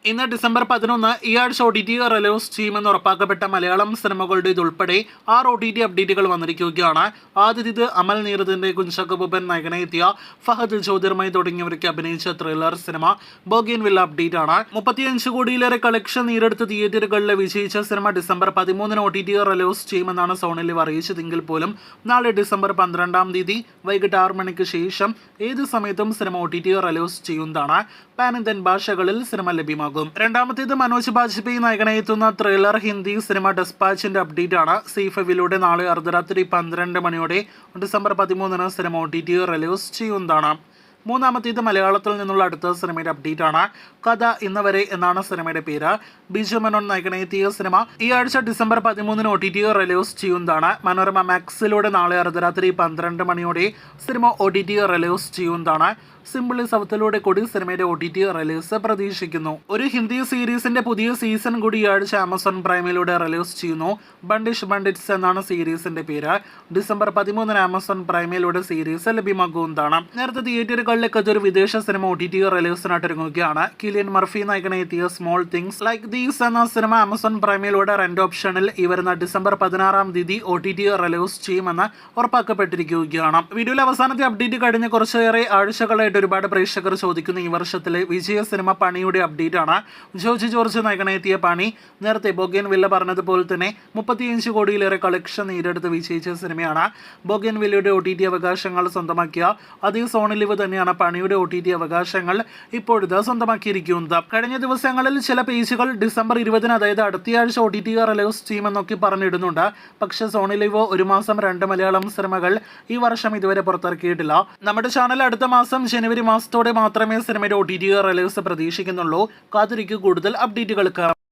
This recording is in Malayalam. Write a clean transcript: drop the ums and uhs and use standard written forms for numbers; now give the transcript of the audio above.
ഇന്ന് ഡിസംബർ 11 ഈ ആഴ്ച OTT റിലീസ് ചെയ്യുമെന്ന് ഉറപ്പാക്കപ്പെട്ട മലയാളം സിനിമകളുടെ ഇതുൾപ്പെടെ 6 OTT അപ്ഡേറ്റുകൾ വന്നിരിക്കുകയാണ്. ആദ്യത്തേത് അമൽ നീരദിന്റെ കുഞ്ചാക്കോ ബോബൻ നായകനെത്തിയ ഫഹദ് ജ്യോതിർമയി തുടങ്ങിയവരൊക്കെ അഭിനയിച്ച ത്രില്ലർ സിനിമ ബോഗെയിൻവില്ല അപ്ഡേറ്റ് ആണ്. 35 കോടിയിലേറെ കളക്ഷൻ നേരിടുത്ത തിയേറ്ററുകളിൽ വിജയിച്ച സിനിമ ഡിസംബർ 13 OTT റിലീസ് ചെയ്യുമെന്നാണ് സോണി ലിവ് അറിയിച്ചതെങ്കിൽ പോലും നാളെ ഡിസംബർ 12 തീയതി വൈകിട്ട് 6 മണിക്ക് ശേഷം ഏത് സമയത്തും സിനിമ OTT റിലീസ് ചെയ്യുന്നതാണ്. പാൻ ഇന്ത്യൻ ഭാഷകളിൽ സിനിമ ലഭ്യമാകും. രണ്ടാമത്തേത് മനോജ് ബാജ്പേയി നായകനായി എത്തുന്ന ത്രില്ലർ ഹിന്ദി സിനിമ ഡെസ്പാച്ചിന്റെ അപ്ഡേറ്റ് ആണ്. സീ5വിലൂടെ നാളെ അർദ്ധരാത്രി 12 മണിയോടെ ഡിസംബർ 13 സിനിമ OTT റിലീസ് ചെയ്യുന്നതാണ്. മൂന്നാമത്തേത് മലയാളത്തിൽ നിന്നുള്ള അടുത്ത സിനിമയുടെ അപ്ഡേറ്റ് ആണ്. കഥ ഇന്ന് വരെ എന്നാണ് സിനിമയുടെ പേര്. ബിജു മേനോൻ നായകനെത്തിയ സിനിമ ഈ ആഴ്ച ഡിസംബർ 13 OTT റിലീസ് ചെയ്യുന്നതാണ്. മനോരമ മാക്സിലൂടെ നാളെ അർദ്ധരാത്രി 12 മണിയോടെ സിനിമ OTT റിലീസ് ചെയ്യുന്നതാണ്. സിംപിളി സൗത്തിലൂടെ കൂടി സിനിമയുടെ OTT റിലീസ് പ്രതീക്ഷിക്കുന്നു. ഒരു ഹിന്ദി സീരീസിന്റെ പുതിയ സീസൺ കൂടി ഈ ആഴ്ച ആമസോൺ പ്രൈമിലൂടെ റിലീസ് ചെയ്യുന്നു. ബണ്ടിഷ് ബണ്ടിറ്റ്സ് എന്നാണ് സീരീസിന്റെ പേര്. ഡിസംബർ 13 ആമസോൺ പ്രൈമിലൂടെ സീരീസ് ലഭ്യമാകുന്നതാണ്. നേരത്തെ തിയേറ്ററുകളിലേക്ക് ഒരു വിദേശ സിനിമ OTT റിലീസിനായിട്ട് ഒരുങ്ങുകയാണ്. കിലിയൻ മർഫി നായകനെത്തിയ സ്മോൾ തിങ്സ് ലൈക്ക് ദീസ് എന്ന സിനിമ ആമസോൺ പ്രൈമിലൂടെ റെന്റ് ഓപ്ഷനിൽ ഈ വരുന്ന ഡിസംബർ 16 തീയതി OTT റിലീസ് ചെയ്യുമെന്ന് ഉറപ്പാക്കപ്പെട്ടിരിക്കുകയാണ്. വീഡിയോയിലെ അവസാനത്തെ അപ്ഡേറ്റ് കഴിഞ്ഞ കുറച്ചേറെ ആഴ്ചകളായിട്ട് ഒരുപാട് പ്രേക്ഷകർ ചോദിക്കുന്ന ഈ വർഷത്തിലെ വിജയ സിനിമ പണിയുടെ അപ്ഡേറ്റ് ആണ്. ജോർജ് ജോർജ് നായകനെത്തിയ പണി നേരത്തെ ബോഗെയിൻവില്ല പറഞ്ഞതുപോലെ തന്നെ 35 കോടിയിലേറെ കളക്ഷൻ നേടിയെടുത്ത് വിജയിച്ച സിനിമയാണ്. ബോഗെയിൻവില്ലയുടെ OTT അവകാശങ്ങൾ സ്വന്തമാക്കിയ അതേ സോണി ലിവ് തന്നെയാണ് പണിയുടെ OTT അവകാശങ്ങൾ ഇപ്പോഴത്തെ സ്വന്തമാക്കിയിരിക്കുന്നത്. കഴിഞ്ഞ ദിവസങ്ങളിൽ ചില പേജുകൾ ഡിസംബർ 20 അതായത് അടുത്തയാഴ്ച OTT റിലീസ് ചെയ്യുമെന്നൊക്കെ പറഞ്ഞിടുന്നുണ്ട്. പക്ഷേ സോണി ലിവ് ഒരു മാസം 2 മലയാളം സിനിമകൾ ഈ വർഷം ഇതുവരെ പുറത്തിറക്കിയിട്ടില്ല. നമ്മുടെ ചാനൽ അടുത്ത മാസം ജനുവരി മാസത്തോടെ മാത്രമേ സിനിമയുടെ OTT റിലീസ് പ്രതീക്ഷിക്കുന്നുള്ളൂ. കാത്തിരിക്കൂ കൂടുതൽ അപ്ഡേറ്റുകൾക്ക്.